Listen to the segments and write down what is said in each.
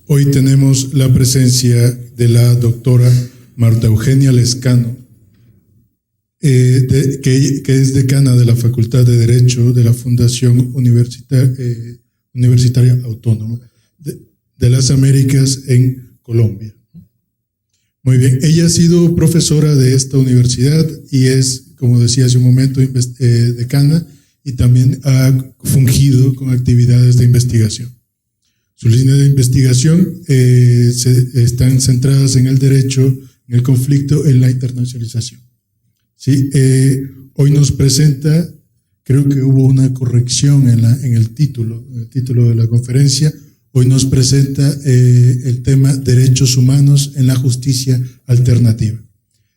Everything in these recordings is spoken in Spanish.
Hoy tenemos la presencia de la doctora Marta Eugenia Lescano, que es decana de la Facultad de Derecho de la Fundación Universitaria Autónoma de las Américas en Colombia. Muy bien, ella ha sido profesora de esta universidad y es, como decía hace un momento, decana, y también ha fungido con actividades de investigación. Sus líneas de investigación están centradas en el derecho, en el conflicto, en la internacionalización. ¿Sí? Hoy nos presenta, creo que hubo una corrección en el título de la conferencia. Hoy nos presenta el tema Derechos Humanos en la Justicia Alternativa.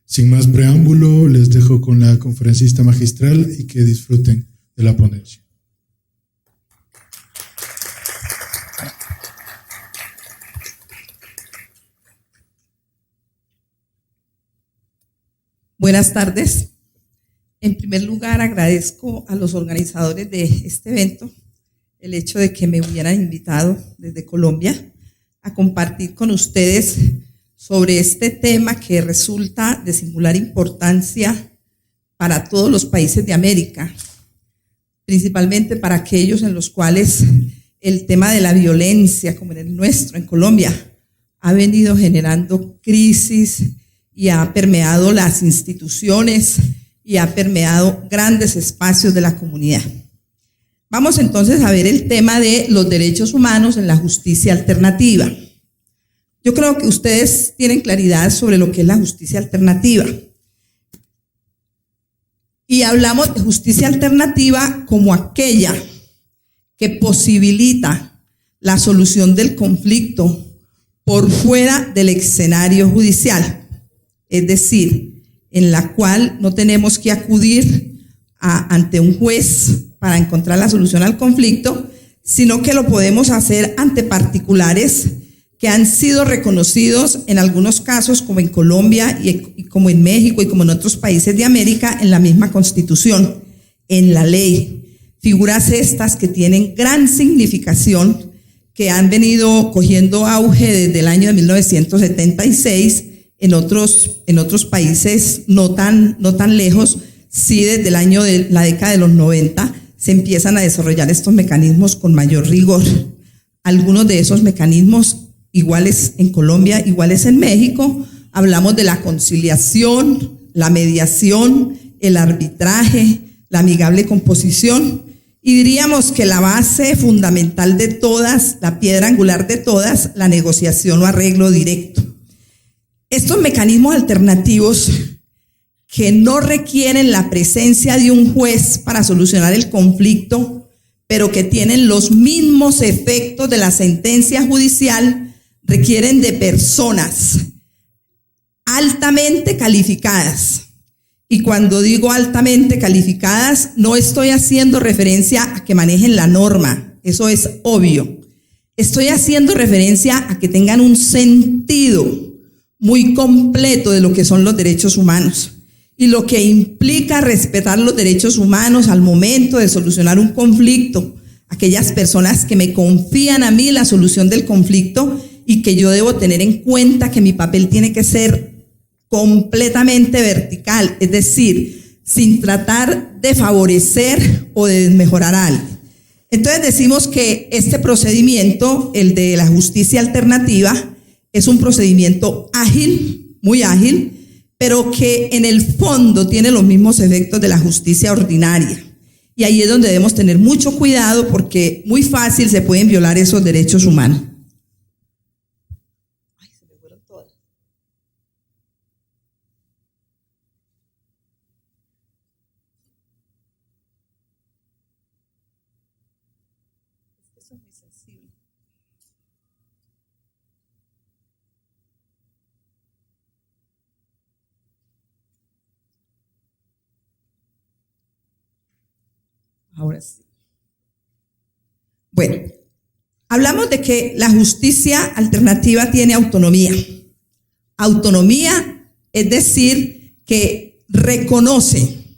Sin más preámbulo, les dejo con la conferencista magistral y que disfruten de la ponencia. Buenas tardes. En primer lugar, agradezco a los organizadores de este evento el hecho de que me hubieran invitado desde Colombia a compartir con ustedes sobre este tema que resulta de singular importancia para todos los países de América, principalmente para aquellos en los cuales el tema de la violencia, como en el nuestro, en Colombia, ha venido generando crisis y ha permeado las instituciones y ha permeado grandes espacios de la comunidad. Vamos entonces a ver el tema de los derechos humanos en la justicia alternativa. Yo creo que ustedes tienen claridad sobre lo que es la justicia alternativa. Y hablamos de justicia alternativa como aquella que posibilita la solución del conflicto por fuera del escenario judicial. Es decir, en la cual no tenemos que acudir ante un juez para encontrar la solución al conflicto, sino que lo podemos hacer ante particulares que han sido reconocidos en algunos casos, como en Colombia y como en México y como en otros países de América, en la misma Constitución, en la ley. Figuras estas que tienen gran significación, que han venido cogiendo auge desde el año de 1976, en otros países no tan lejos, sí desde el año de la década de los 90 se empiezan a desarrollar estos mecanismos con mayor rigor. Algunos de esos mecanismos iguales en Colombia, iguales en México. Hablamos de la conciliación, la mediación, el arbitraje, la amigable composición, y diríamos que la base fundamental de todas, la piedra angular de todas, la negociación o arreglo directo. Estos mecanismos alternativos que no requieren la presencia de un juez para solucionar el conflicto, pero que tienen los mismos efectos de la sentencia judicial, requieren de personas altamente calificadas. Y cuando digo altamente calificadas, no estoy haciendo referencia a que manejen la norma, eso es obvio. Estoy haciendo referencia a que tengan un sentido muy completo de lo que son los derechos humanos y lo que implica respetar los derechos humanos al momento de solucionar un conflicto. Aquellas personas que me confían a mí la solución del conflicto y que yo debo tener en cuenta que mi papel tiene que ser completamente vertical, es decir, sin tratar de favorecer o de desmejorar a alguien. Entonces decimos que este procedimiento, el de la justicia alternativa, es un procedimiento ágil, muy ágil, pero que en el fondo tiene los mismos efectos de la justicia ordinaria. Y ahí es donde debemos tener mucho cuidado porque muy fácil se pueden violar esos derechos humanos. Ay, se me fueron todas. Eso es muy sensible. Ahora sí. Bueno, hablamos de que la justicia alternativa tiene autonomía. Autonomía es decir que reconoce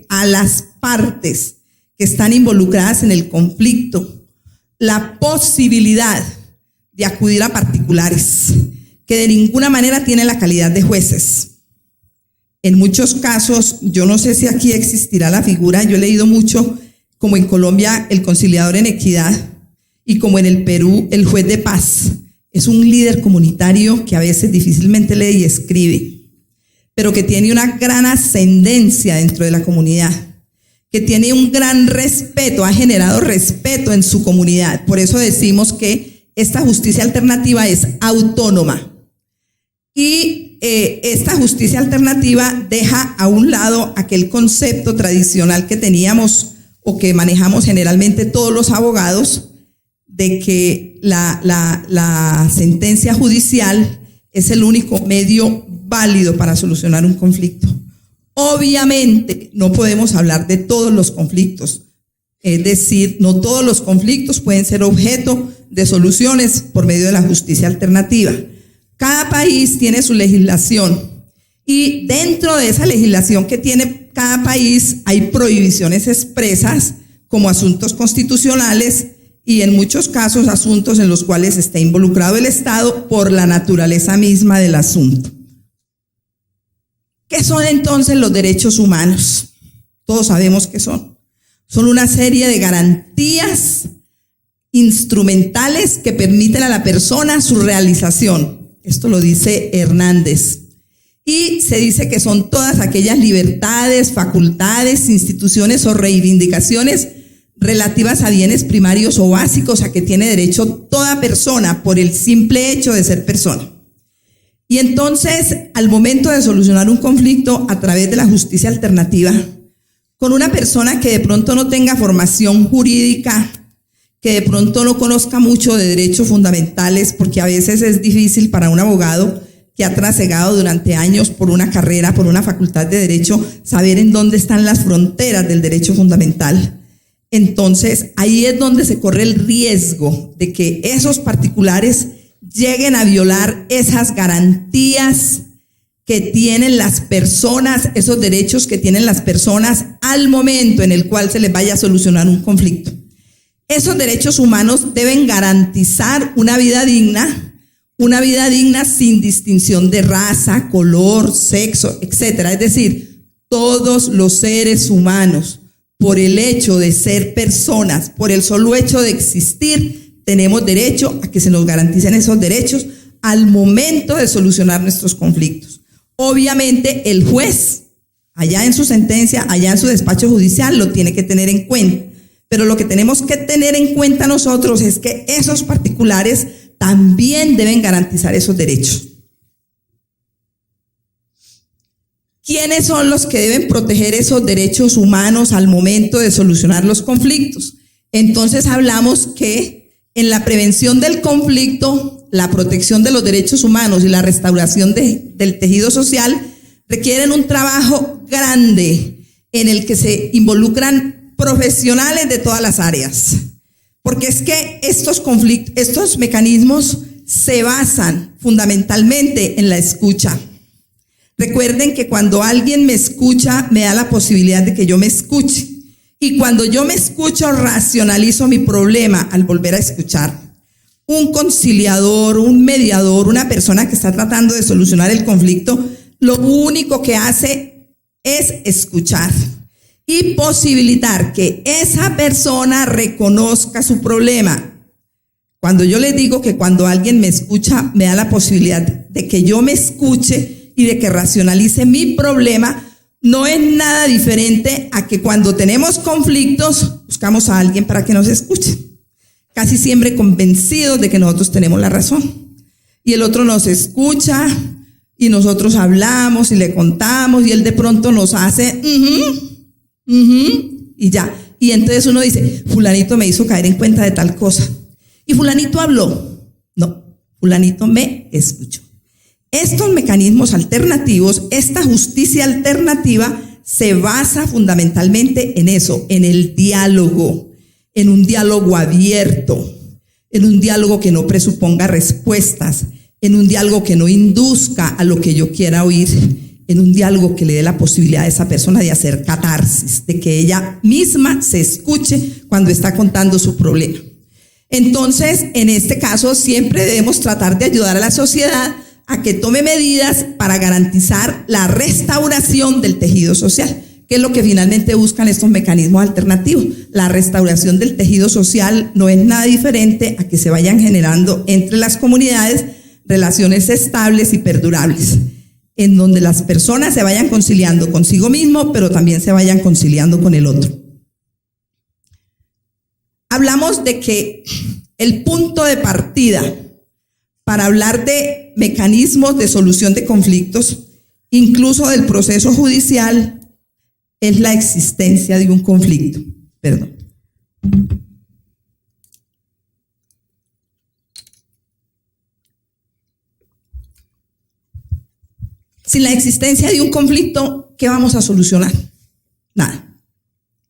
a las partes que están involucradas en el conflicto la posibilidad de acudir a particulares, que de ninguna manera tienen la calidad de jueces. En muchos casos, yo no sé si aquí existirá la figura, yo he leído mucho, como en Colombia el conciliador en equidad y como en el Perú el juez de paz. Es un líder comunitario que a veces difícilmente lee y escribe, pero que tiene una gran ascendencia dentro de la comunidad, que tiene un gran respeto, ha generado respeto en su comunidad. Por eso decimos que esta justicia alternativa es autónoma. Y esta justicia alternativa deja a un lado aquel concepto tradicional que teníamos o que manejamos generalmente todos los abogados, de que la sentencia judicial es el único medio válido para solucionar un conflicto. Obviamente no podemos hablar de todos los conflictos, es decir, no todos los conflictos pueden ser objeto de soluciones por medio de la justicia alternativa. Cada país tiene su legislación y dentro de esa legislación que tiene cada país hay prohibiciones expresas como asuntos constitucionales y en muchos casos asuntos en los cuales está involucrado el Estado por la naturaleza misma del asunto. ¿Qué son entonces los derechos humanos? Todos sabemos qué son. Son una serie de garantías instrumentales que permiten a la persona su realización. Esto lo dice Hernández. Y se dice que son todas aquellas libertades, facultades, instituciones o reivindicaciones relativas a bienes primarios o básicos a que tiene derecho toda persona por el simple hecho de ser persona. Y entonces, al momento de solucionar un conflicto a través de la justicia alternativa, con una persona que de pronto no tenga formación jurídica, que de pronto no conozca mucho de derechos fundamentales, porque a veces es difícil para un abogado que ha trasegado durante años por una carrera, por una facultad de derecho, saber en dónde están las fronteras del derecho fundamental. Entonces, ahí es donde se corre el riesgo de que esos particulares lleguen a violar esas garantías que tienen las personas, esos derechos que tienen las personas al momento en el cual se les vaya a solucionar un conflicto. Esos derechos humanos deben garantizar una vida digna sin distinción de raza, color, sexo, etc. Es decir, todos los seres humanos, por el hecho de ser personas, por el solo hecho de existir, tenemos derecho a que se nos garanticen esos derechos al momento de solucionar nuestros conflictos. Obviamente el juez, allá en su sentencia, allá en su despacho judicial, lo tiene que tener en cuenta. Pero lo que tenemos que tener en cuenta nosotros es que esos particulares también deben garantizar esos derechos. ¿Quiénes son los que deben proteger esos derechos humanos al momento de solucionar los conflictos? Entonces hablamos que en la prevención del conflicto, la protección de los derechos humanos y la restauración del tejido social requieren un trabajo grande en el que se involucran profesionales de todas las áreas, porque es que estos mecanismos se basan fundamentalmente en la escucha. Recuerden que cuando alguien me escucha, me da la posibilidad de que yo me escuche, y cuando yo me escucho, racionalizo mi problema al volver a escuchar. Un conciliador, un mediador, una persona que está tratando de solucionar el conflicto, lo único que hace es escuchar y posibilitar que esa persona reconozca su problema. Cuando yo les digo que cuando alguien me escucha, me da la posibilidad de que yo me escuche y de que racionalice mi problema, no es nada diferente a que cuando tenemos conflictos, buscamos a alguien para que nos escuche, casi siempre convencidos de que nosotros tenemos la razón. Y el otro nos escucha y nosotros hablamos y le contamos y él de pronto nos hace y ya. Y entonces uno dice, fulanito me hizo caer en cuenta de tal cosa. Y fulanito habló. No, fulanito me escuchó. Estos mecanismos alternativos, esta justicia alternativa se basa fundamentalmente en eso, en el diálogo, en un diálogo abierto, en un diálogo que no presuponga respuestas, en un diálogo que no induzca a lo que yo quiera oír, en un diálogo que le dé la posibilidad a esa persona de hacer catarsis, de que ella misma se escuche cuando está contando su problema. Entonces, en este caso, siempre debemos tratar de ayudar a la sociedad a que tome medidas para garantizar la restauración del tejido social, que es lo que finalmente buscan estos mecanismos alternativos. La restauración del tejido social no es nada diferente a que se vayan generando entre las comunidades relaciones estables y perdurables, en donde las personas se vayan conciliando consigo mismo, pero también se vayan conciliando con el otro. Hablamos de que el punto de partida para hablar de mecanismos de solución de conflictos, incluso del proceso judicial, es la existencia de un conflicto. Perdón. Sin la existencia de un conflicto, ¿qué vamos a solucionar? Nada,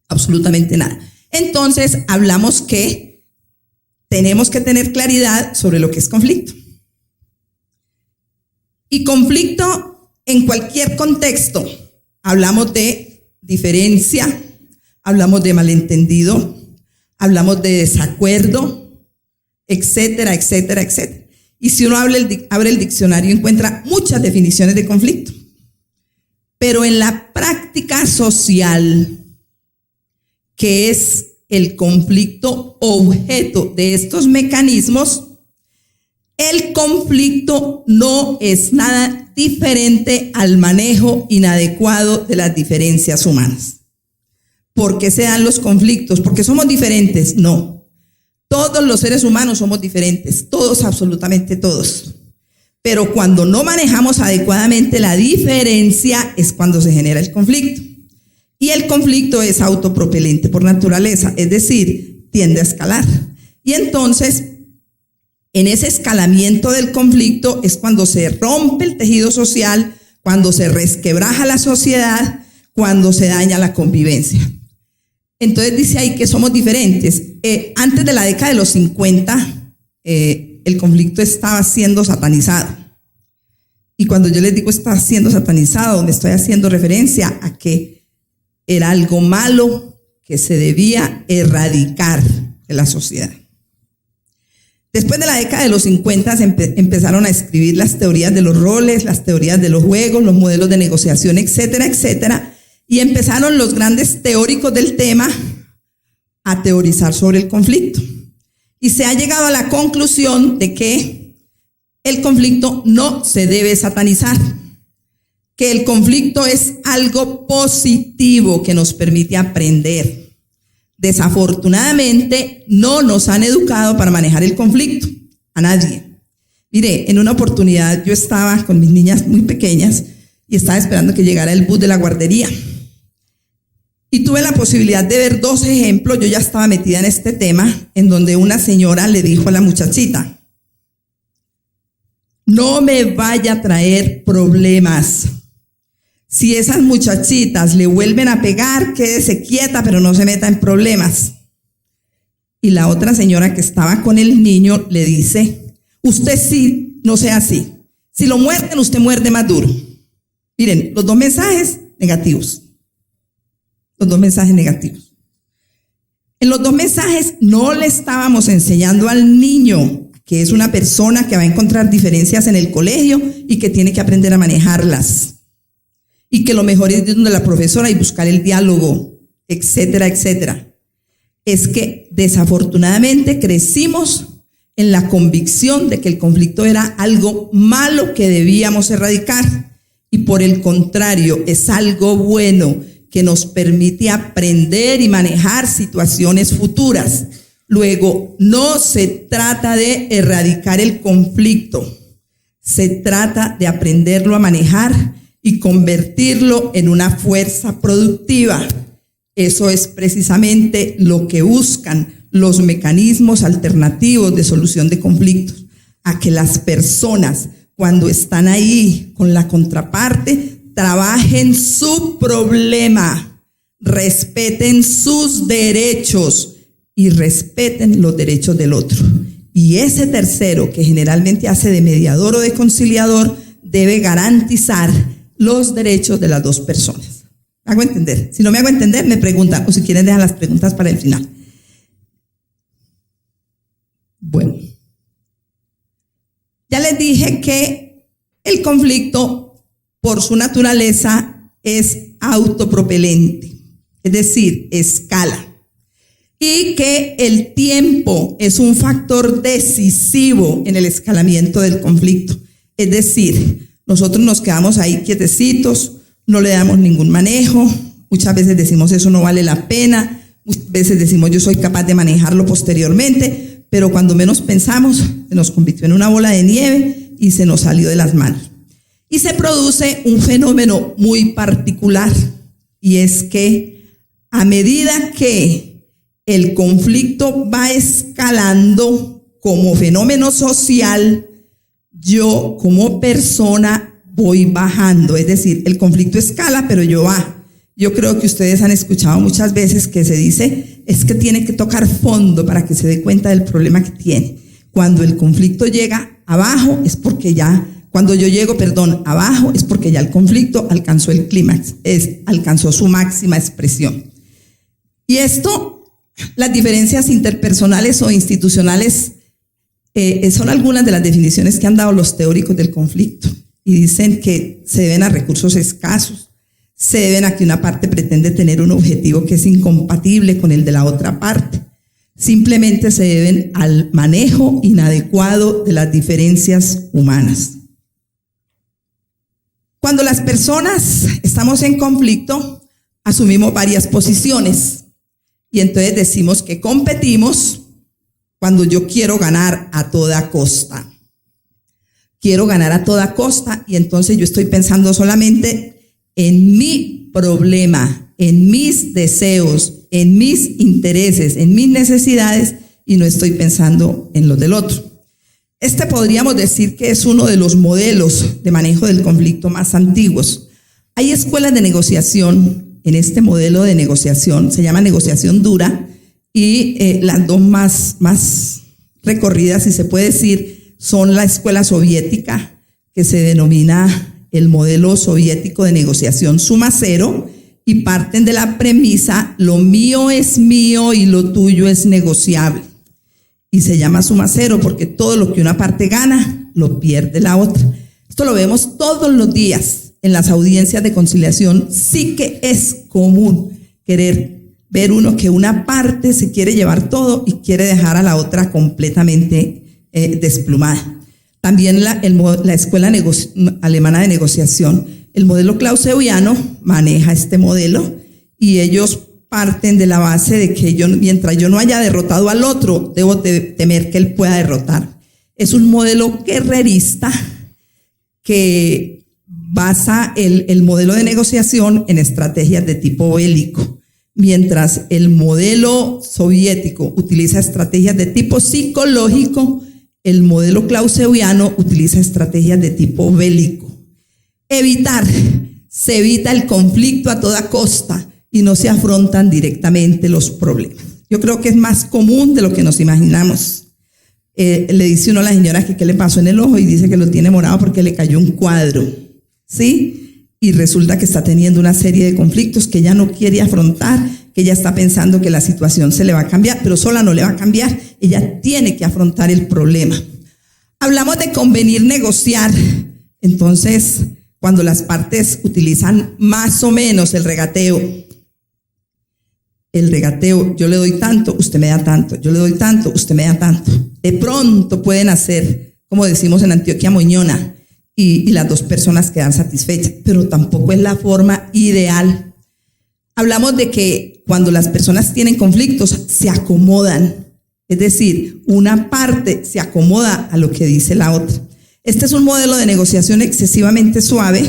absolutamente nada. Entonces, hablamos que tenemos que tener claridad sobre lo que es conflicto. Y conflicto en cualquier contexto. Hablamos de diferencia, hablamos de malentendido, hablamos de desacuerdo, etcétera, etcétera, etcétera. Y si uno abre el diccionario, encuentra muchas definiciones de conflicto. Pero en la práctica social, que es el conflicto objeto de estos mecanismos, el conflicto no es nada diferente al manejo inadecuado de las diferencias humanas. ¿Por qué se dan los conflictos? ¿Porque somos diferentes? No. Todos los seres humanos somos diferentes, todos, absolutamente todos. Pero cuando no manejamos adecuadamente la diferencia es cuando se genera el conflicto. Y el conflicto es autopropelente por naturaleza, es decir, tiende a escalar. Y entonces, en ese escalamiento del conflicto es cuando se rompe el tejido social, cuando se resquebraja la sociedad, cuando se daña la convivencia. Entonces dice ahí que somos diferentes. Antes de la década de los 50, el conflicto estaba siendo satanizado. Y cuando yo les digo está siendo satanizado, me estoy haciendo referencia a que era algo malo que se debía erradicar de la sociedad. Después de la década de los 50 empezaron a escribir las teorías de los roles, las teorías de los juegos, los modelos de negociación, etcétera, etcétera. Y empezaron los grandes teóricos del tema a teorizar sobre el conflicto. Y se ha llegado a la conclusión de que el conflicto no se debe satanizar, que el conflicto es algo positivo que nos permite aprender. Desafortunadamente, no nos han educado para manejar el conflicto, a nadie. Mire, en una oportunidad yo estaba con mis niñas muy pequeñas y estaba esperando que llegara el bus de la guardería. Y tuve la posibilidad de ver dos ejemplos. Yo ya estaba metida en este tema, en donde una señora le dijo a la muchachita: no me vaya a traer problemas. Si esas muchachitas le vuelven a pegar, quédese quieta, pero no se meta en problemas. Y la otra señora que estaba con el niño le dice: usted sí, no sea así. Si lo muerden, usted muerde más duro. Miren, los dos mensajes negativos. Los dos mensajes negativos. En los dos mensajes no le estábamos enseñando al niño que es una persona que va a encontrar diferencias en el colegio y que tiene que aprender a manejarlas. Y que lo mejor es ir donde la profesora y buscar el diálogo, etcétera, etcétera. Es que desafortunadamente crecimos en la convicción de que el conflicto era algo malo que debíamos erradicar. Y por el contrario, es algo bueno que nos permite aprender y manejar situaciones futuras. Luego, no se trata de erradicar el conflicto, se trata de aprenderlo a manejar y convertirlo en una fuerza productiva. Eso es precisamente lo que buscan los mecanismos alternativos de solución de conflictos, a que las personas, cuando están ahí con la contraparte, trabajen su problema, respeten sus derechos y respeten los derechos del otro. Y ese tercero, que generalmente hace de mediador o de conciliador, debe garantizar los derechos de las dos personas. ¿Me hago entender? Si no me hago entender, me preguntan, o si quieren dejar las preguntas para el final. Bueno, ya les dije que el conflicto, por su naturaleza, es autopropelente, es decir, escala. Y que el tiempo es un factor decisivo en el escalamiento del conflicto. Es decir, nosotros nos quedamos ahí quietecitos, no le damos ningún manejo, muchas veces decimos eso no vale la pena, muchas veces decimos yo soy capaz de manejarlo posteriormente, pero cuando menos pensamos se nos convirtió en una bola de nieve y se nos salió de las manos. Y se produce un fenómeno muy particular, y es que a medida que el conflicto va escalando como fenómeno social, yo como persona voy bajando. Es decir, el conflicto escala, pero yo bajo. Yo creo que ustedes han escuchado muchas veces que se dice, es que tiene que tocar fondo para que se dé cuenta del problema que tiene. Cuando el conflicto llega abajo, es porque ya, cuando yo llego, abajo, es porque ya el conflicto alcanzó el clímax, alcanzó su máxima expresión. Y esto, las diferencias interpersonales o institucionales son algunas de las definiciones que han dado los teóricos del conflicto, y dicen que se deben a recursos escasos, se deben a que una parte pretende tener un objetivo que es incompatible con el de la otra parte, simplemente se deben al manejo inadecuado de las diferencias humanas. Cuando las personas estamos en conflicto, asumimos varias posiciones. Y entonces decimos que competimos cuando yo quiero ganar a toda costa. Quiero ganar a toda costa, y entonces yo estoy pensando solamente en mi problema, en mis deseos, en mis intereses, en mis necesidades, y no estoy pensando en los del otro. Este podríamos decir que es uno de los modelos de manejo del conflicto más antiguos. Hay escuelas de negociación. En este modelo de negociación, se llama negociación dura, y las dos más recorridas, si se puede decir, son la escuela soviética, que se denomina el modelo soviético de negociación suma cero, y parten de la premisa, lo mío es mío y lo tuyo es negociable. Y se llama suma cero porque todo lo que una parte gana, lo pierde la otra. Esto lo vemos todos los días. En las audiencias de conciliación sí que es común querer ver uno que una parte se quiere llevar todo y quiere dejar a la otra completamente desplumada. También la escuela alemana de negociación, el modelo clausewviano, maneja este modelo, y ellos parten de la base de que mientras yo no haya derrotado al otro, debo temer que él pueda derrotar. Es un modelo guerrerista que basa el modelo de negociación en estrategias de tipo bélico, mientras el modelo soviético utiliza estrategias de tipo psicológico, el modelo clausewviano utiliza estrategias de tipo bélico. Se evita el conflicto a toda costa y no se afrontan directamente los problemas. Yo creo que es más común de lo que nos imaginamos. Le dice uno a la señora que qué le pasó en el ojo, y dice que lo tiene morado porque le cayó un cuadro, ¿sí? Y resulta que está teniendo una serie de conflictos que ella no quiere afrontar, que ella está pensando que la situación se le va a cambiar, pero sola no le va a cambiar, ella tiene que afrontar el problema. Hablamos de convenir negociar. Entonces, cuando las partes utilizan más o menos el regateo, yo le doy tanto, usted me da tanto, yo le doy tanto, usted me da tanto. De pronto pueden hacer, como decimos en Antioquia, moñona, y las dos personas quedan satisfechas, pero tampoco es la forma ideal. Hablamos de que cuando las personas tienen conflictos, se acomodan, es decir, una parte se acomoda a lo que dice la otra. Este es un modelo de negociación excesivamente suave.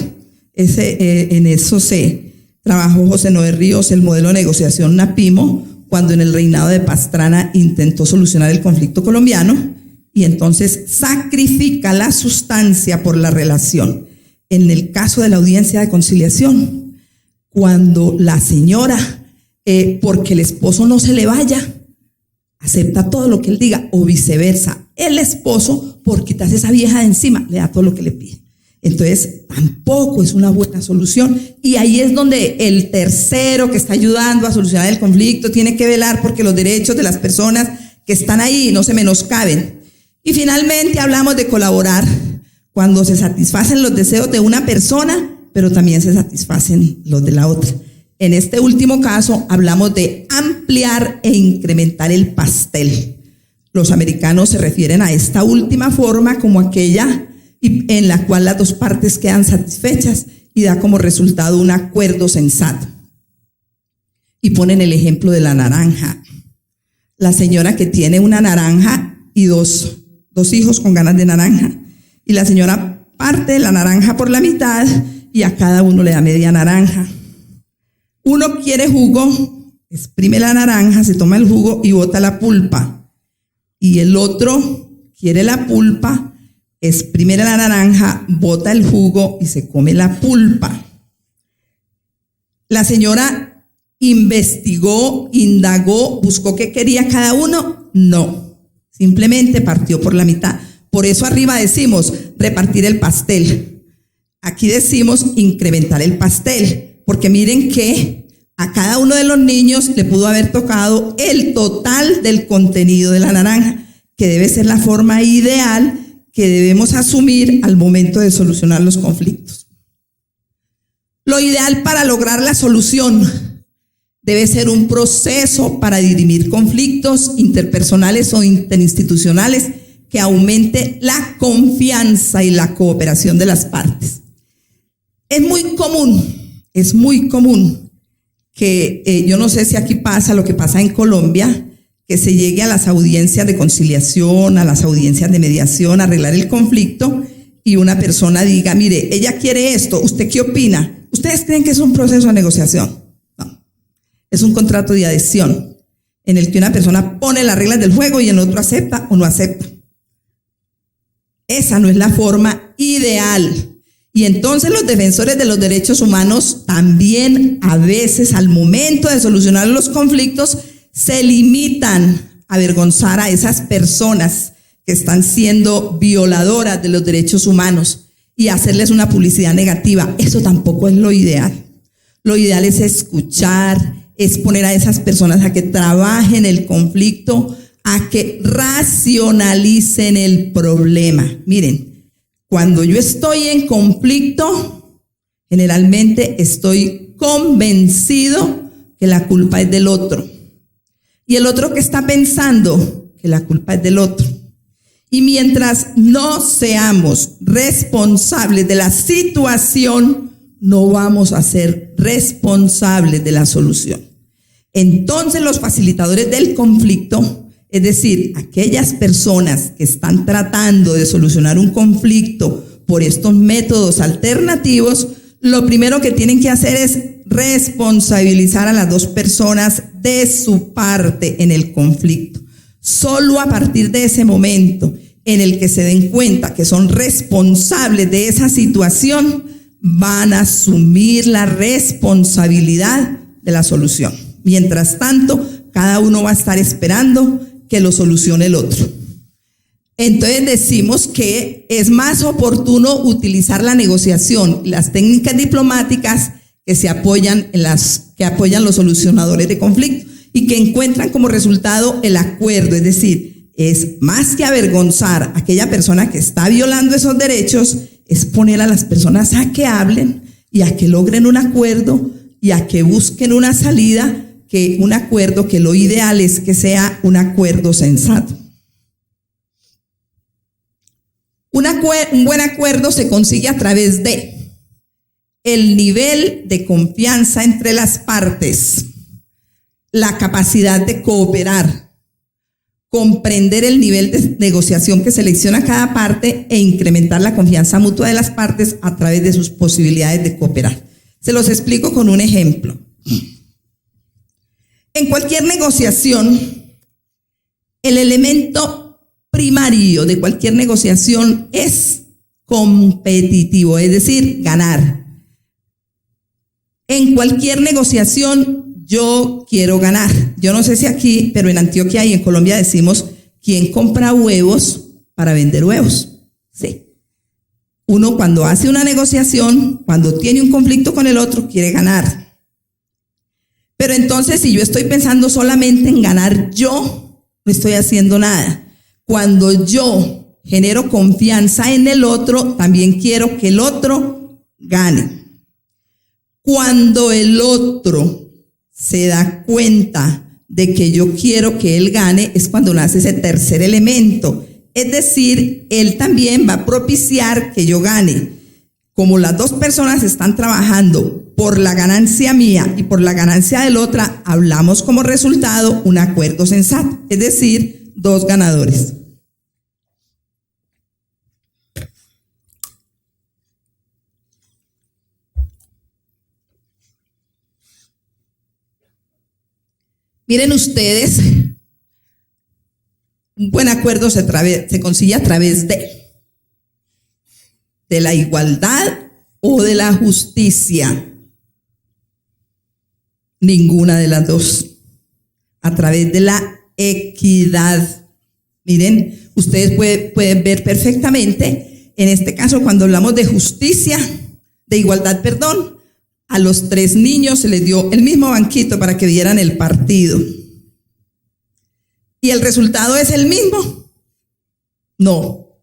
En eso se trabajó José Noé Ríos, el modelo de negociación Napimo, cuando en el reinado de Pastrana intentó solucionar el conflicto colombiano, y entonces sacrifica la sustancia por la relación. En el caso de la audiencia de conciliación, cuando la señora, porque el esposo no se le vaya, acepta todo lo que él diga, o viceversa, el esposo, por quitarse esa vieja de encima, le da todo lo que le pide. Entonces, tampoco es una buena solución, y ahí es donde el tercero que está ayudando a solucionar el conflicto tiene que velar porque los derechos de las personas que están ahí, no se menoscaben. Y finalmente hablamos de colaborar cuando se satisfacen los deseos de una persona, pero también se satisfacen los de la otra. En este último caso hablamos de ampliar e incrementar el pastel. Los americanos se refieren a esta última forma como aquella en la cual las dos partes quedan satisfechas y da como resultado un acuerdo sensato. Y ponen el ejemplo de la naranja. La señora que tiene una naranja y dos hijos con ganas de naranja. Y la señora parte la naranja por la mitad y a cada uno le da media naranja. Uno quiere jugo, exprime la naranja, se toma el jugo y bota la pulpa. Y el otro quiere la pulpa, exprime la naranja, bota el jugo y se come la pulpa. La señora investigó, indagó, buscó qué quería cada uno. No, simplemente partió por la mitad. Por eso arriba decimos repartir el pastel. Aquí decimos incrementar el pastel, porque miren que a cada uno de los niños le pudo haber tocado el total del contenido de la naranja, que debe ser la forma ideal que debemos asumir al momento de solucionar los conflictos. Lo ideal para lograr la solución debe ser un proceso para dirimir conflictos interpersonales o interinstitucionales que aumente la confianza y la cooperación de las partes. Es muy común que yo no sé si aquí pasa lo que pasa en Colombia, que se llegue a las audiencias de conciliación, a las audiencias de mediación, a arreglar el conflicto y una persona diga, mire, ella quiere esto, ¿usted qué opina? ¿Ustedes creen que es un proceso de negociación? No, es un contrato de adhesión en el que una persona pone las reglas del juego y el otro acepta o no acepta. Esa no es la forma ideal. Y entonces los defensores de los derechos humanos también a veces al momento de solucionar los conflictos se limitan a avergonzar a esas personas que están siendo violadoras de los derechos humanos y hacerles una publicidad negativa. Eso tampoco es lo ideal. Lo ideal es escuchar, es poner a esas personas a que trabajen el conflicto, a que racionalicen el problema. Miren, cuando yo estoy en conflicto, generalmente estoy convencido que la culpa es del otro. Y el otro que está pensando que la culpa es del otro. Y mientras no seamos responsables de la situación, no vamos a ser responsables de la solución. Entonces los facilitadores del conflicto, es decir, aquellas personas que están tratando de solucionar un conflicto por estos métodos alternativos, lo primero que tienen que hacer es responsabilizar a las dos personas de su parte en el conflicto. Solo a partir de ese momento en el que se den cuenta que son responsables de esa situación, van a asumir la responsabilidad de la solución. Mientras tanto, cada uno va a estar esperando que lo solucione el otro. Entonces decimos que es más oportuno utilizar la negociación y las técnicas diplomáticas que apoyan los solucionadores de conflictos y que encuentran como resultado el acuerdo. Es decir, es más que avergonzar a aquella persona que está violando esos derechos, es poner a las personas a que hablen y a que logren un acuerdo y a que busquen una salida, que un acuerdo que lo ideal es que sea un acuerdo sensato. Un buen acuerdo se consigue a través de el nivel de confianza entre las partes, la capacidad de cooperar, comprender el nivel de negociación que selecciona cada parte e incrementar la confianza mutua de las partes a través de sus posibilidades de cooperar. Se los explico con un ejemplo. En cualquier negociación, el elemento primario de cualquier negociación es competitivo, es decir, ganar. En cualquier negociación yo quiero ganar. Yo no sé si aquí, pero en Antioquia y en Colombia decimos, ¿quién compra huevos para vender huevos? Sí. Uno cuando hace una negociación, cuando tiene un conflicto con el otro, quiere ganar. Pero entonces si yo estoy pensando solamente en ganar yo, no estoy haciendo nada. Cuando yo genero confianza en el otro, también quiero que el otro gane. Cuando el otro se da cuenta de que yo quiero que él gane, es cuando nace ese tercer elemento. Es decir, él también va a propiciar que yo gane. Como las dos personas están trabajando por la ganancia mía y por la ganancia del otro, hablamos como resultado un acuerdo sensato. Es decir, dos ganadores. Miren ustedes, un buen acuerdo se consigue a través de la igualdad o de la justicia. Ninguna de las dos. A través de la equidad. Miren, ustedes pueden ver perfectamente, en este caso cuando hablamos de justicia, de igualdad, perdón, a los 3 niños se les dio el mismo banquito para que vieran el partido. ¿Y el resultado es el mismo? No,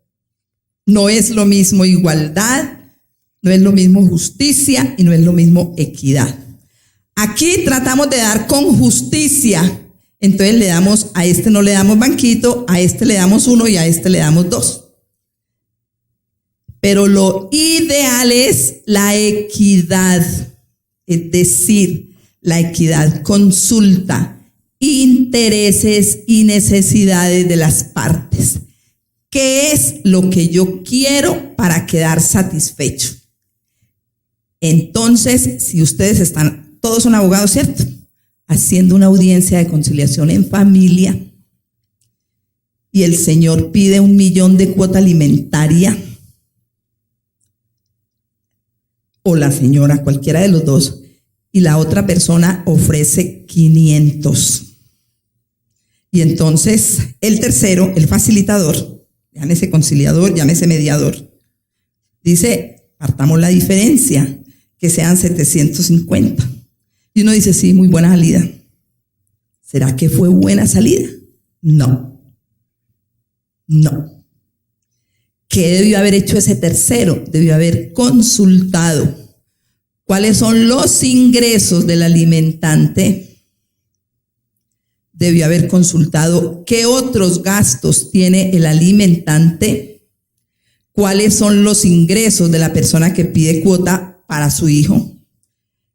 no es lo mismo igualdad, no es lo mismo justicia y no es lo mismo equidad. Aquí tratamos de dar con justicia, entonces le damos, a este no le damos banquito, a este le damos 1 y a este le damos 2. Pero lo ideal es la equidad. Es decir, la equidad consulta intereses y necesidades de las partes. ¿Qué es lo que yo quiero para quedar satisfecho? Entonces, si ustedes están, todos son abogados, ¿cierto? Haciendo una audiencia de conciliación en familia y el señor pide 1 millón de cuota alimentaria, o la señora, cualquiera de los dos, y la otra persona ofrece 500. Y entonces el tercero, el facilitador, llámese conciliador, llámese mediador, dice, partamos la diferencia, que sean 750. Y uno dice, sí, muy buena salida. ¿Será que fue buena salida? No. No. ¿Qué debió haber hecho ese tercero? Debió haber consultado cuáles son los ingresos del alimentante. Debió haber consultado qué otros gastos tiene el alimentante, cuáles son los ingresos de la persona que pide cuota para su hijo,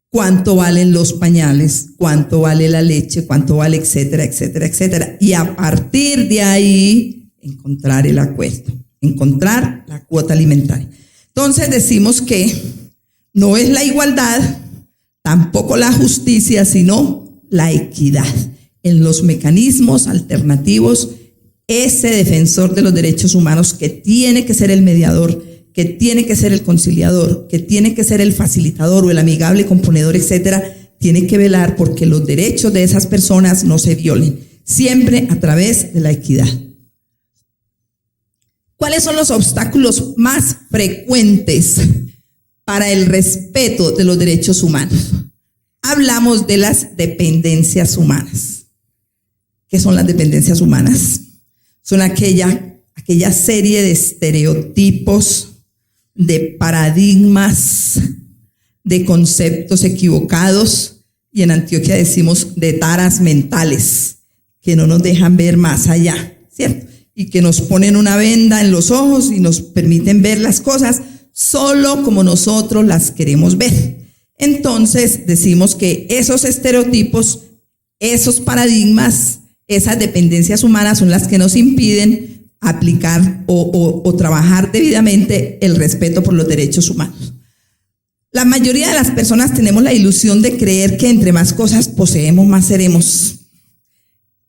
cuánto valen los pañales, cuánto vale la leche, cuánto vale, etcétera, etcétera, etcétera. Y a partir de ahí, encontrar el acuerdo. Encontrar la cuota alimentaria. Entonces decimos que no es la igualdad, tampoco la justicia, sino la equidad. En los mecanismos alternativos, ese defensor de los derechos humanos que tiene que ser el mediador, que tiene que ser el conciliador, que tiene que ser el facilitador o el amigable componedor, etcétera, tiene que velar porque los derechos de esas personas no se violen, siempre a través de la equidad. ¿Cuáles son los obstáculos más frecuentes para el respeto de los derechos humanos? Hablamos de las dependencias humanas. ¿Qué son las dependencias humanas? Son aquella serie de estereotipos, de paradigmas, de conceptos equivocados, y en Antioquia decimos de taras mentales, que no nos dejan ver más allá, ¿cierto? Y que nos ponen una venda en los ojos y nos permiten ver las cosas solo como nosotros las queremos ver. Entonces decimos que esos estereotipos, esos paradigmas, esas dependencias humanas son las que nos impiden aplicar o trabajar debidamente el respeto por los derechos humanos. La mayoría de las personas tenemos la ilusión de creer que entre más cosas poseemos, más seremos.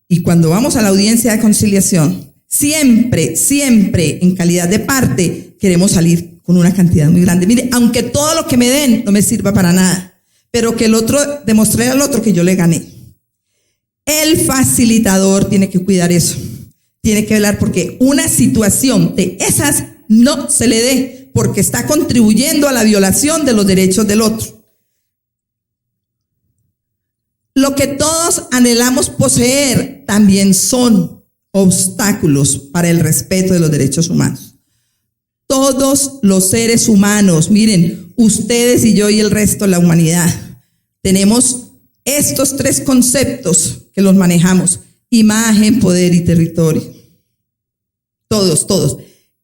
Y cuando vamos a la audiencia de conciliación, siempre en calidad de parte, queremos salir con una cantidad muy grande. Mire, aunque todo lo que me den no me sirva para nada, pero que el otro, demostré al otro que yo le gané. El facilitador tiene que cuidar eso. Tiene que velar porque una situación de esas no se le dé, porque está contribuyendo a la violación de los derechos del otro. Lo que todos anhelamos poseer también son obstáculos para el respeto de los derechos humanos. Todos los seres humanos, miren, ustedes y yo y el resto de la humanidad, tenemos estos tres conceptos que los manejamos: imagen, poder y territorio. Todos.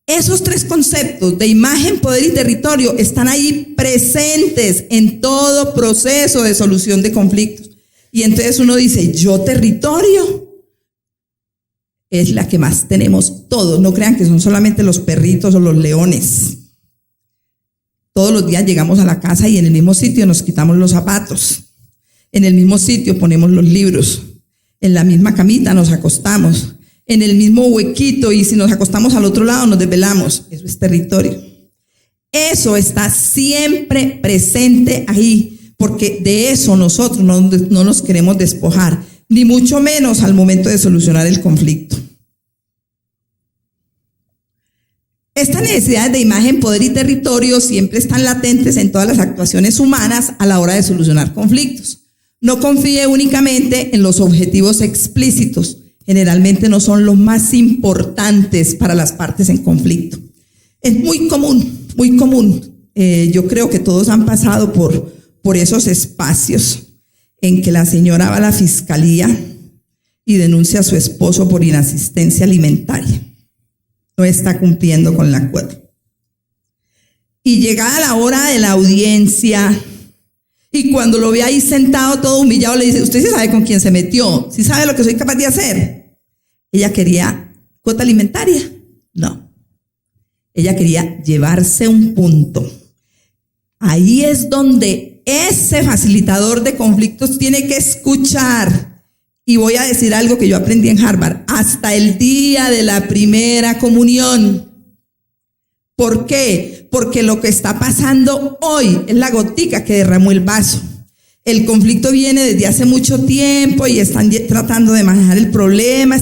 Esos tres conceptos de imagen, poder y territorio están ahí presentes en todo proceso de solución de conflictos. Y entonces uno dice, yo territorio es la que más tenemos todos. No crean que son solamente los perritos o los leones. Todos los días llegamos a la casa y en el mismo sitio nos quitamos los zapatos. En el mismo sitio ponemos los libros. En la misma camita nos acostamos. En el mismo huequito, y si nos acostamos al otro lado nos desvelamos. Eso es territorio. Eso está siempre presente ahí, porque de eso nosotros no nos queremos despojar, ni mucho menos al momento de solucionar el conflicto. Estas necesidades de imagen, poder y territorio siempre están latentes en todas las actuaciones humanas a la hora de solucionar conflictos. No confíe únicamente en los objetivos explícitos. Generalmente no son los más importantes para las partes en conflicto. Es muy común. Yo creo que todos han pasado por esos espacios en que la señora va a la fiscalía y denuncia a su esposo por inasistencia alimentaria. No está cumpliendo con la cuota. Y llegada la hora de la audiencia, y cuando lo ve ahí sentado todo humillado, le dice, ¿usted sí sabe con quién se metió? ¿Sí sabe lo que soy capaz de hacer? Ella quería cuota alimentaria. No. Ella quería llevarse un punto. Ahí es donde ese facilitador de conflictos tiene que escuchar. Y voy a decir algo que yo aprendí en Harvard. Hasta el día de la primera comunión. ¿Por qué? Porque lo que está pasando hoy es la gotica que derramó el vaso. El conflicto viene desde hace mucho tiempo y están tratando de manejar el problema,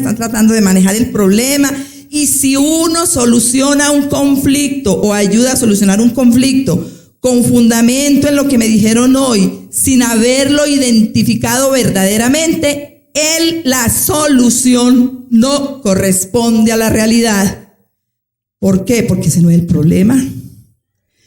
y si uno soluciona un conflicto o ayuda a solucionar un conflicto con fundamento en lo que me dijeron hoy, sin haberlo identificado verdaderamente, la solución no corresponde a la realidad. ¿Por qué? Porque ese no es el problema.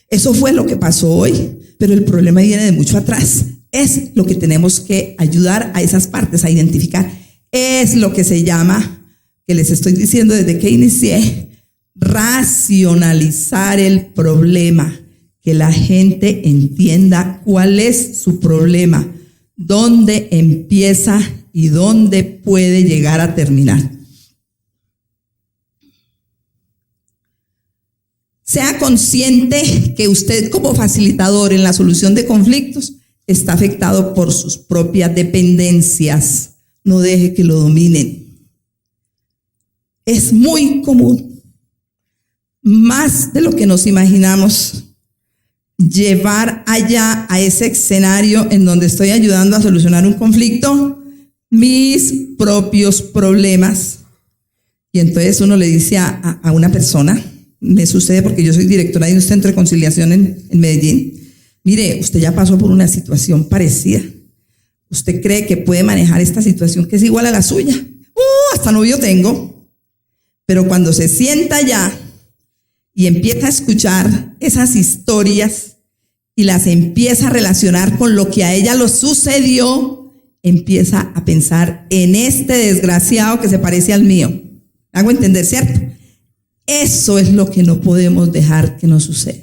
Eso fue lo que pasó hoy, pero el problema viene de mucho atrás. Es lo que tenemos que ayudar a esas partes a identificar. Es lo que se llama, que les estoy diciendo desde que inicié, racionalizar el problema. Que la gente entienda cuál es su problema, dónde empieza y dónde puede llegar a terminar. Sea consciente que usted como facilitador en la solución de conflictos está afectado por sus propias dependencias. No deje que lo dominen. Es muy común, más de lo que nos imaginamos, llevar allá a ese escenario en donde estoy ayudando a solucionar un conflicto mis propios problemas. Y entonces uno le dice a una persona, me sucede porque yo soy directora de un centro de conciliación en Medellín, mire, usted ya pasó por una situación parecida, ¿usted cree que puede manejar esta situación que es igual a la suya? Hasta novio tengo. Pero cuando se sienta allá y empieza a escuchar esas historias y las empieza a relacionar con lo que a ella le sucedió, empieza a pensar en este desgraciado que se parece al mío. ¿Me hago entender, cierto? Eso es lo que no podemos dejar que nos suceda.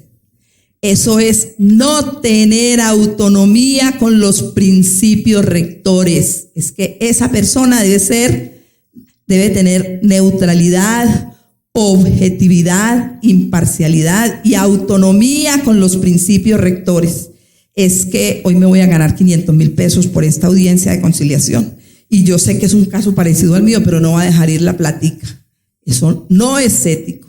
Eso es no tener autonomía con los principios rectores. Es que esa persona debe tener neutralidad, objetividad, imparcialidad y autonomía con los principios rectores. Es que hoy me voy a ganar 500,000 pesos por esta audiencia de conciliación y yo sé que es un caso parecido al mío, pero no va a dejar ir la plática. Eso no es ético.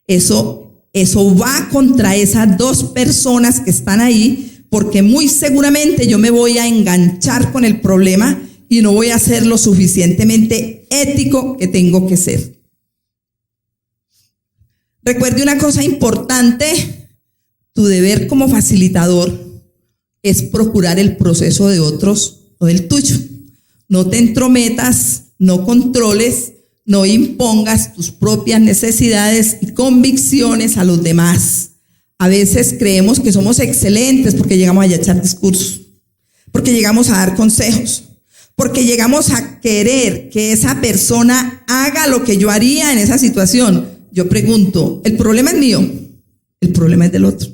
Eso va contra esas dos personas que están ahí, porque muy seguramente yo me voy a enganchar con el problema y no voy a ser lo suficientemente ético que tengo que ser. Recuerde una cosa importante, tu deber como facilitador es procurar el proceso de otros o del tuyo. No te entrometas, no controles, No impongas tus propias necesidades y convicciones a los demás. A veces creemos que somos excelentes porque llegamos a echar discursos, porque llegamos a dar consejos, porque llegamos a querer que esa persona haga lo que yo haría en esa situación. Yo pregunto, ¿el problema es mío? El problema es del otro.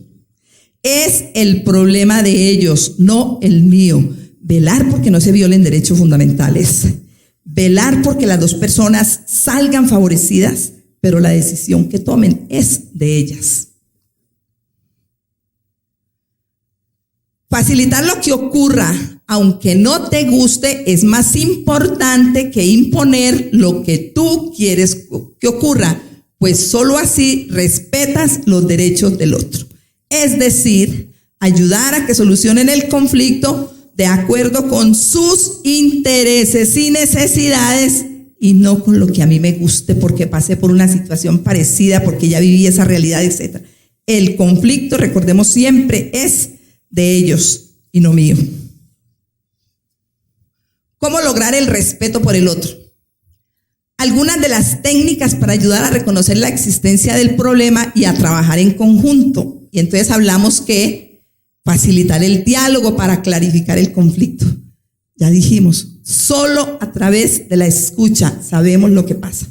Es el problema de ellos, no el mío. Velar porque no se violen derechos fundamentales. Velar porque las dos personas salgan favorecidas, pero la decisión que tomen es de ellas. Facilitar lo que ocurra, aunque no te guste, es más importante que imponer lo que tú quieres que ocurra, pues solo así respetas los derechos del otro. Es decir, ayudar a que solucionen el conflicto de acuerdo con sus intereses y necesidades y no con lo que a mí me guste porque pasé por una situación parecida, porque ya viví esa realidad, etc. El conflicto, recordemos siempre, es de ellos y no mío. ¿Cómo lograr el respeto por el otro? Algunas de las técnicas para ayudar a reconocer la existencia del problema y a trabajar en conjunto. Y entonces hablamos que facilitar el diálogo para clarificar el conflicto. Ya dijimos, solo a través de la escucha sabemos lo que pasa.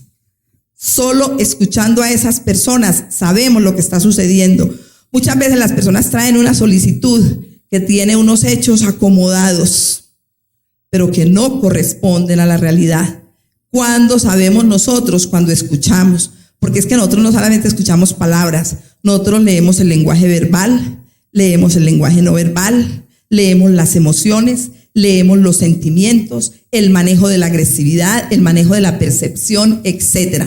Solo escuchando a esas personas sabemos lo que está sucediendo. Muchas veces las personas traen una solicitud que tiene unos hechos acomodados, pero que no corresponden a la realidad. ¿Cuándo sabemos nosotros? Cuando escuchamos. Porque es que nosotros no solamente escuchamos palabras, nosotros leemos el lenguaje verbal, leemos el lenguaje no verbal, leemos las emociones, leemos los sentimientos, el manejo de la agresividad, el manejo de la percepción, etc.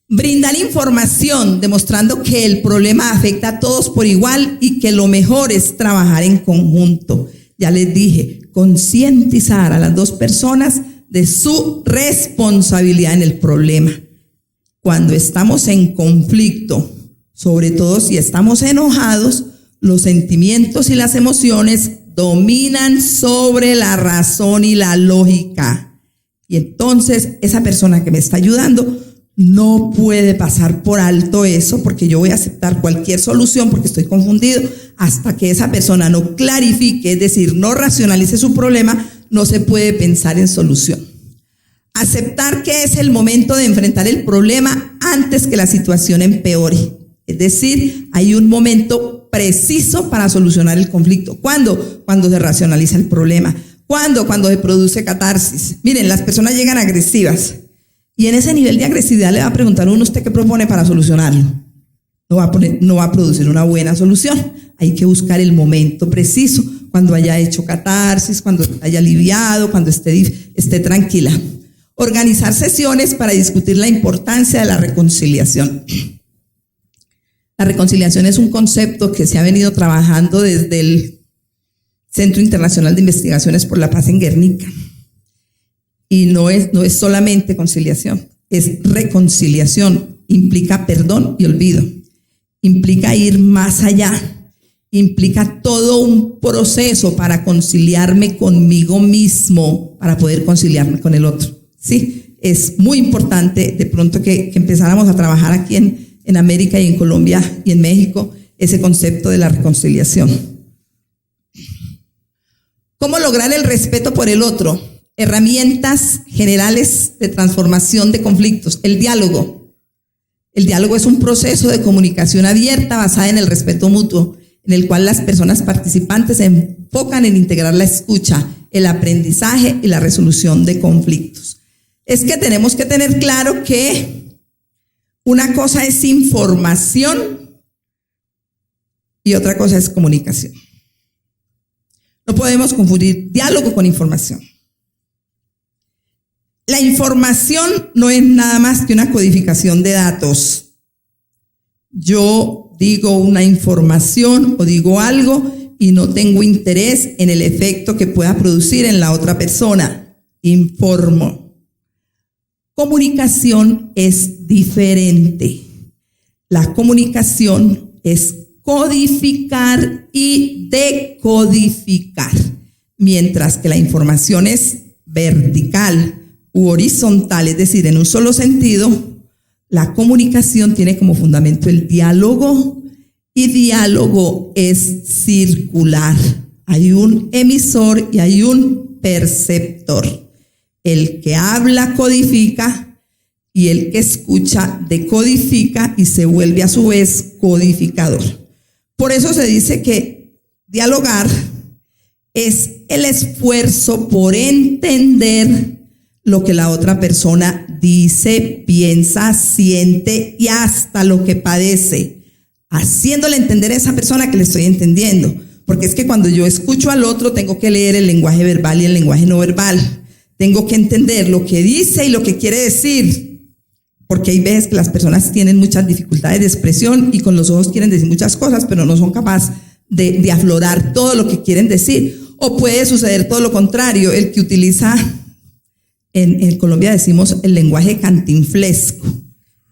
Brindar información demostrando que el problema afecta a todos por igual y que lo mejor es trabajar en conjunto. Ya les dije, concientizar a las dos personas de su responsabilidad en el problema. Cuando estamos en conflicto, sobre todo si estamos enojados, los sentimientos y las emociones dominan sobre la razón y la lógica. Y entonces esa persona que me está ayudando no puede pasar por alto eso, porque yo voy a aceptar cualquier solución porque estoy confundido. Hasta que esa persona no clarifique, es decir, no racionalice su problema, no se puede pensar en solución. Aceptar que es el momento de enfrentar el problema antes que la situación empeore. Es decir, hay un momento preciso para solucionar el conflicto. ¿Cuándo? Cuando se racionaliza el problema. ¿Cuándo? Cuando se produce catarsis. Miren, las personas llegan agresivas y en ese nivel de agresividad le va a preguntar a uno, ¿usted qué propone para solucionarlo? No va a producir una buena solución. Hay que buscar el momento preciso, cuando haya hecho catarsis, cuando haya aliviado, cuando esté tranquila. Organizar sesiones para discutir la importancia de la reconciliación. La reconciliación es un concepto que se ha venido trabajando desde el Centro Internacional de Investigaciones por la Paz en Guernica. Y no es solamente conciliación, es reconciliación. Implica perdón y olvido. Implica ir más allá. Implica todo un proceso para conciliarme conmigo mismo, para poder conciliarme con el otro. Sí, es muy importante de pronto que empezáramos a trabajar aquí en América y en Colombia y en México ese concepto de la reconciliación. ¿Cómo lograr el respeto por el otro? Herramientas generales de transformación de conflictos. El diálogo. El diálogo es un proceso de comunicación abierta basada en el respeto mutuo, en el cual las personas participantes se enfocan en integrar la escucha, el aprendizaje y la resolución de conflictos. Es que tenemos que tener claro que una cosa es información y otra cosa es comunicación. No podemos confundir diálogo con información. La información no es nada más que una codificación de datos. Yo digo una información o digo algo y no tengo interés en el efecto que pueda producir en la otra persona. Informo. Comunicación es diferente. La comunicación es codificar y decodificar, mientras que la información es vertical, u horizontal, es decir, en un solo sentido, la comunicación tiene como fundamento el diálogo, y diálogo es circular. Hay un emisor y hay un perceptor. El que habla codifica y el que escucha decodifica y se vuelve a su vez codificador. Por eso se dice que dialogar es el esfuerzo por entender lo que la otra persona dice, piensa, siente y hasta lo que padece, haciéndole entender a esa persona que le estoy entendiendo. Porque es que cuando yo escucho al otro tengo que leer el lenguaje verbal y el lenguaje no verbal. Tengo que entender lo que dice y lo que quiere decir. Porque hay veces que las personas tienen muchas dificultades de expresión y con los ojos quieren decir muchas cosas, pero no son capaces de aflorar todo lo que quieren decir. O puede suceder todo lo contrario, el que utiliza, en Colombia decimos el lenguaje cantinflesco,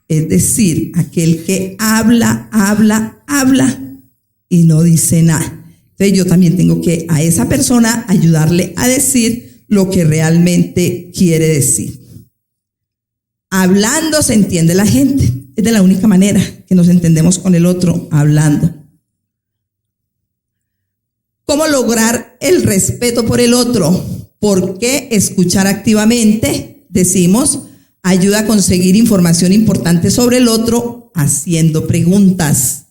es decir, aquel que habla y no dice nada. Entonces yo también tengo que a esa persona ayudarle a decir lo que realmente quiere decir. Hablando se entiende la gente, es de la única manera que nos entendemos con el otro, hablando. ¿Cómo lograr el respeto por el otro? Porque escuchar activamente, decimos, ayuda a conseguir información importante sobre el otro haciendo preguntas.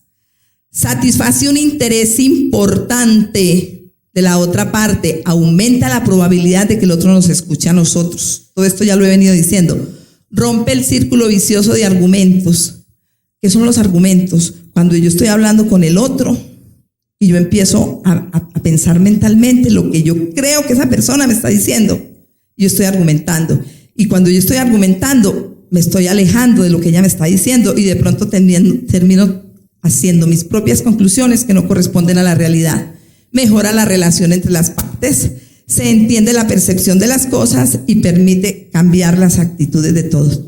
Satisface un interés importante de la otra parte, aumenta la probabilidad de que el otro nos escuche a nosotros. Todo esto ya lo he venido diciendo. Rompe el círculo vicioso de argumentos. ¿Qué son los argumentos? Cuando yo estoy hablando con el otro y yo empiezo a pensar mentalmente lo que yo creo que esa persona me está diciendo, yo estoy argumentando. Y cuando yo estoy argumentando, me estoy alejando de lo que ella me está diciendo y de pronto termino haciendo mis propias conclusiones que no corresponden a la realidad. Mejora la relación entre las partes, se entiende la percepción de las cosas y permite cambiar las actitudes de todos.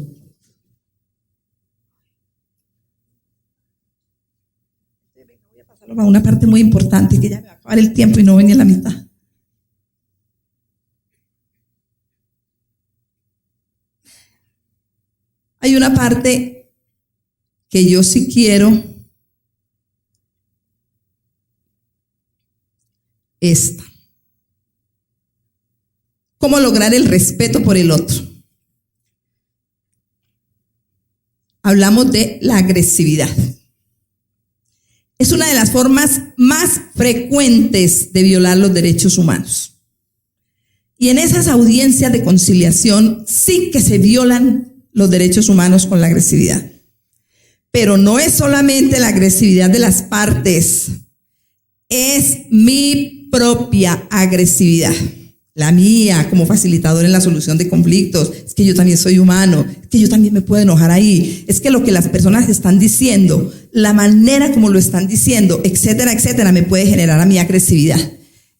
Voy a pasar a una parte muy importante que ya me va a acabar el tiempo y no venía a la mitad. Hay una parte que yo sí quiero, esta. ¿Cómo lograr el respeto por el otro? Hablamos de la agresividad. Es una de las formas más frecuentes de violar los derechos humanos. Y en esas audiencias de conciliación sí que se violan los derechos humanos con la agresividad. Pero no es solamente la agresividad de las partes, es mi propia agresividad. La mía como facilitador en la solución de conflictos. Es que yo también soy humano, es que yo también me puedo enojar ahí, es que lo que las personas están diciendo, la manera como lo están diciendo, etcétera, etcétera, me puede generar a mí agresividad.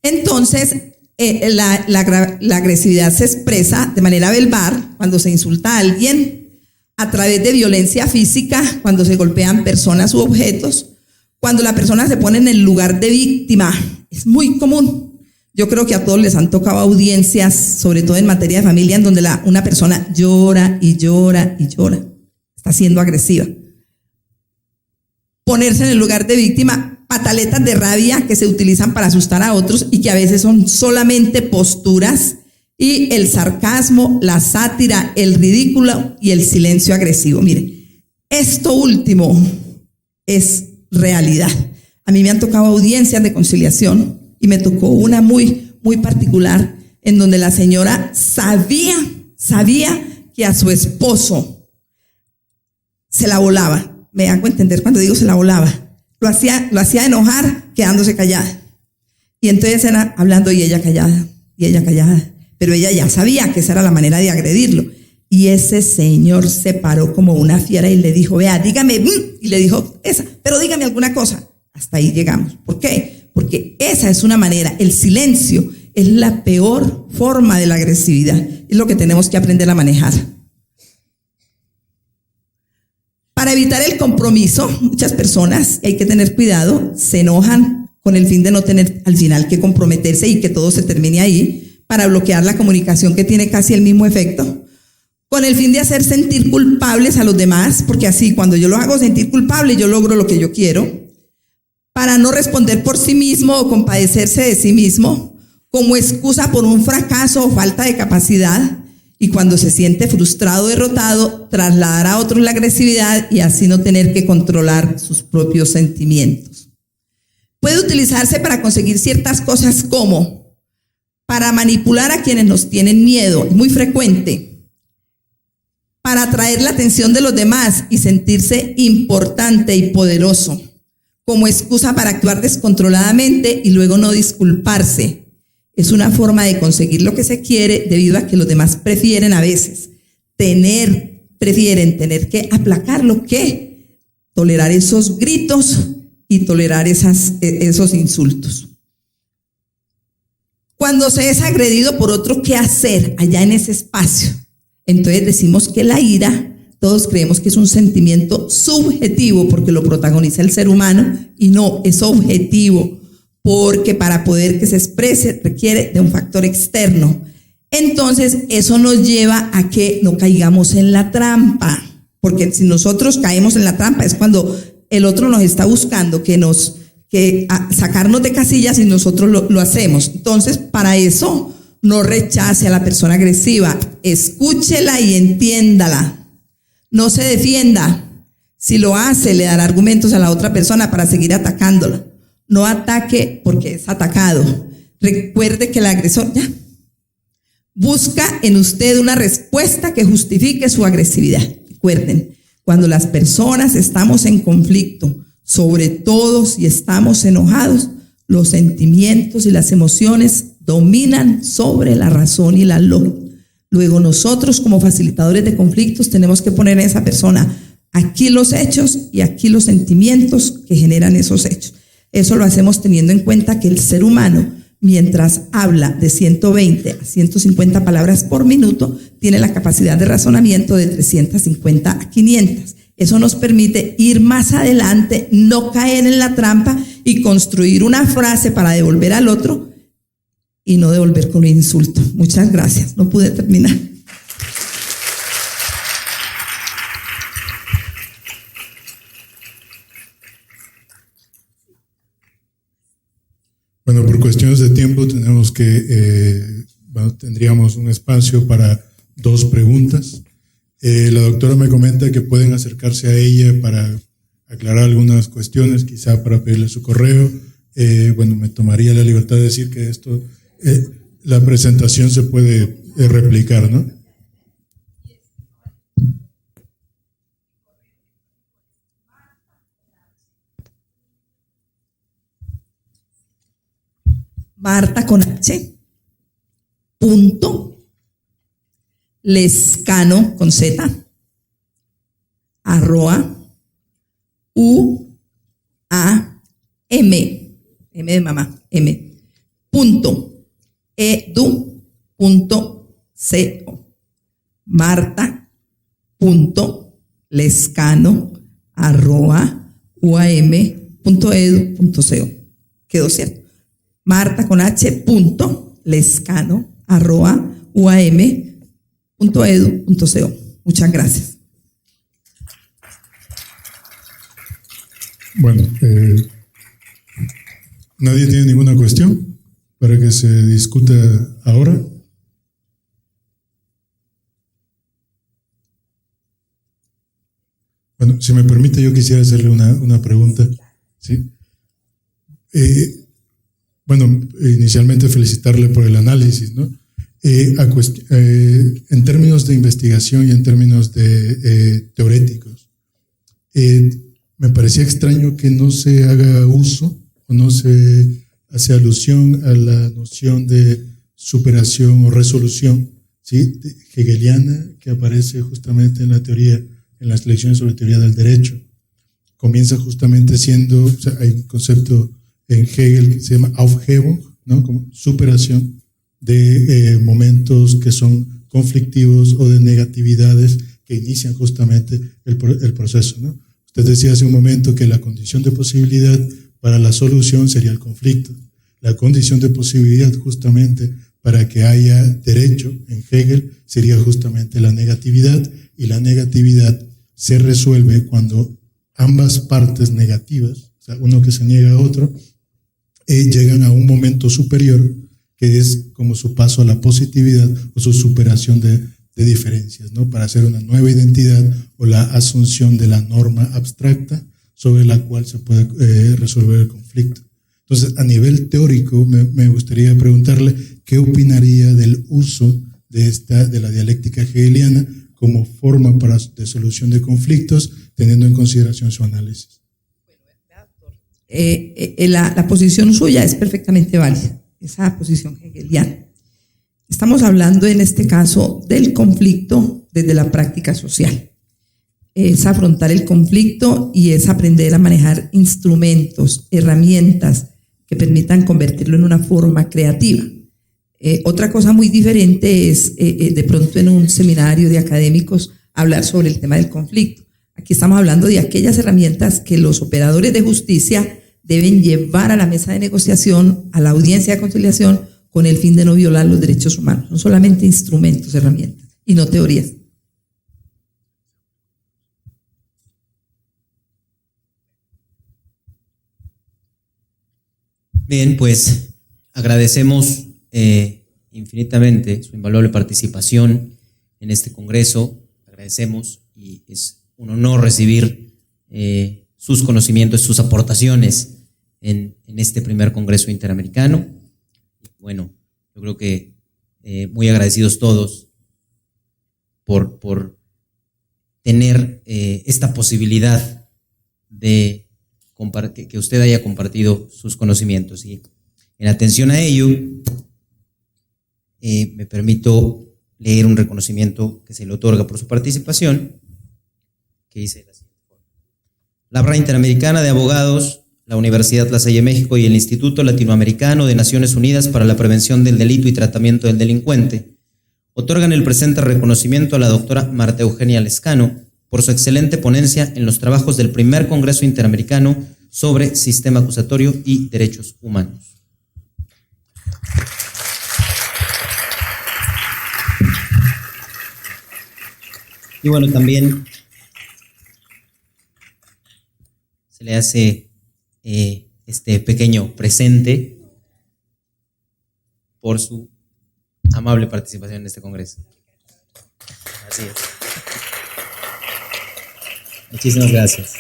Entonces, la agresividad se expresa de manera verbal cuando se insulta a alguien, a través de violencia física, cuando se golpean personas u objetos, cuando la persona se pone en el lugar de víctima. Es muy común. Yo creo que a todos les han tocado audiencias, sobre todo en materia de familia, en donde una persona llora y llora y llora. Está siendo agresiva. Ponerse en el lugar de víctima, pataletas de rabia que se utilizan para asustar a otros y que a veces son solamente posturas, y el sarcasmo, la sátira, el ridículo y el silencio agresivo. Miren, esto último es realidad. A mí me han tocado audiencias de conciliación y me tocó una muy, muy particular en donde la señora sabía que a su esposo se la volaba. Me hago entender cuando digo se la volaba. Lo hacía enojar quedándose callada. Y entonces era hablando y ella callada. Pero ella ya sabía que esa era la manera de agredirlo. Y ese señor se paró como una fiera y le dijo, vea, dígame, y le dijo esa, pero dígame alguna cosa. Hasta ahí llegamos. ¿Por qué? Porque esa es una manera, el silencio es la peor forma de la agresividad. Es lo que tenemos que aprender a manejar. Para evitar el compromiso, muchas personas, hay que tener cuidado, se enojan con el fin de no tener al final que comprometerse y que todo se termine ahí, para bloquear la comunicación que tiene casi el mismo efecto. con el fin de hacer sentir culpables a los demás, porque así cuando yo los hago sentir culpables, yo logro lo que yo quiero, para no responder por sí mismo o compadecerse de sí mismo, como excusa por un fracaso o falta de capacidad, y cuando se siente frustrado o derrotado, trasladar a otros la agresividad y así no tener que controlar sus propios sentimientos. Puede utilizarse para conseguir ciertas cosas como para manipular a quienes nos tienen miedo, es muy frecuente, para atraer la atención de los demás y sentirse importante y poderoso, como excusa para actuar descontroladamente y luego no disculparse. Es una forma de conseguir lo que se quiere debido a que los demás prefieren a veces tener que aplacarlo que tolerar esos gritos y tolerar esos insultos. Cuando se es agredido por otro, ¿qué hacer allá en ese espacio? Entonces decimos que la ira, todos creemos que es un sentimiento subjetivo porque lo protagoniza el ser humano y no, es objetivo porque para poder que se exprese requiere de un factor externo. Entonces eso nos lleva a que no caigamos en la trampa, porque si nosotros caemos en la trampa es cuando el otro nos está buscando sacarnos de casillas y nosotros lo hacemos. Entonces para eso no rechace a la persona agresiva, escúchela y entiéndala. No se defienda. Si lo hace, le dará argumentos a la otra persona para seguir atacándola. No ataque porque es atacado. Recuerde que el agresor busca en usted una respuesta que justifique su agresividad. Recuerden, cuando las personas estamos en conflicto, sobre todo si estamos enojados, los sentimientos y las emociones dominan sobre la razón y la lógica. Luego nosotros como facilitadores de conflictos tenemos que poner a esa persona aquí los hechos y aquí los sentimientos que generan esos hechos. Eso lo hacemos teniendo en cuenta que el ser humano, mientras habla de 120 a 150 palabras por minuto, tiene la capacidad de razonamiento de 350 a 500. Eso nos permite ir más adelante, no caer en la trampa y construir una frase para devolver al otro y no devolver con un insulto. Muchas gracias. No pude terminar. Bueno, por cuestiones de tiempo tenemos tendríamos un espacio para 2 preguntas. La doctora me comenta que pueden acercarse a ella para aclarar algunas cuestiones, quizá para pedirle su correo. Me tomaría la libertad de decir que la presentación se puede replicar, ¿no? Marta con H, punto, Lescano con Z, @ M de mamá, punto, edu.co. Marta, punto, Lescano, @uam.edu.co. Quedó cierto. Marta con H, punto, Lescano, @uam.edu.co. Muchas gracias. Bueno, ¿nadie tiene ninguna cuestión para que se discuta ahora? Bueno, si me permite, yo quisiera hacerle una pregunta, ¿sí? Inicialmente felicitarle por el análisis, ¿no? En términos de investigación y en términos de teoréticos, me parecía extraño que no se haga uso o no se hace alusión a la noción de superación o resolución, ¿sí?, hegeliana, que aparece justamente en la teoría, en las lecciones sobre teoría del derecho. Comienza justamente hay un concepto en Hegel que se llama Aufhebung, ¿no?, como superación de momentos que son conflictivos o de negatividades que inician justamente el proceso, ¿no? Usted decía hace un momento que la condición de posibilidad para la solución sería el conflicto. La condición de posibilidad justamente para que haya derecho en Hegel sería justamente la negatividad, y la negatividad se resuelve cuando ambas partes negativas, o sea, uno que se niega a otro, llegan a un momento superior, que es como su paso a la positividad o su superación de diferencias, ¿no? Para hacer una nueva identidad o la asunción de la norma abstracta sobre la cual se puede resolver el conflicto. Entonces, a nivel teórico, me gustaría preguntarle qué opinaría del uso de la dialéctica hegeliana como forma de solución de conflictos, teniendo en consideración su análisis. La posición suya es perfectamente válida, esa posición hegeliana. Estamos hablando en este caso del conflicto desde la práctica social. Es afrontar el conflicto y es aprender a manejar instrumentos, herramientas que permitan convertirlo en una forma creativa. Otra cosa muy diferente es de pronto en un seminario de académicos hablar sobre el tema del conflicto. Aquí estamos hablando de aquellas herramientas que los operadores de justicia deben llevar a la mesa de negociación, a la audiencia de conciliación, con el fin de no violar los derechos humanos. No solamente instrumentos, herramientas, y no teorías. Bien, pues agradecemos infinitamente su invaluable participación en este congreso. Agradecemos, y es un honor recibir sus conocimientos, sus aportaciones en este primer Congreso Interamericano. Bueno, yo creo que muy agradecidos todos por tener esta posibilidad de que usted haya compartido sus conocimientos. Y en atención a ello, me permito leer un reconocimiento que se le otorga por su participación, que dice la siguiente forma: la Barra Interamericana de Abogados, la Universidad La Salle México y el Instituto Latinoamericano de Naciones Unidas para la Prevención del Delito y Tratamiento del Delincuente otorgan el presente reconocimiento a la doctora Marta Eugenia Lescano por su excelente ponencia en los trabajos del primer Congreso Interamericano sobre Sistema Acusatorio y Derechos Humanos. Y bueno, también se le hace este pequeño presente por su amable participación en este congreso. Así es. Muchísimas gracias.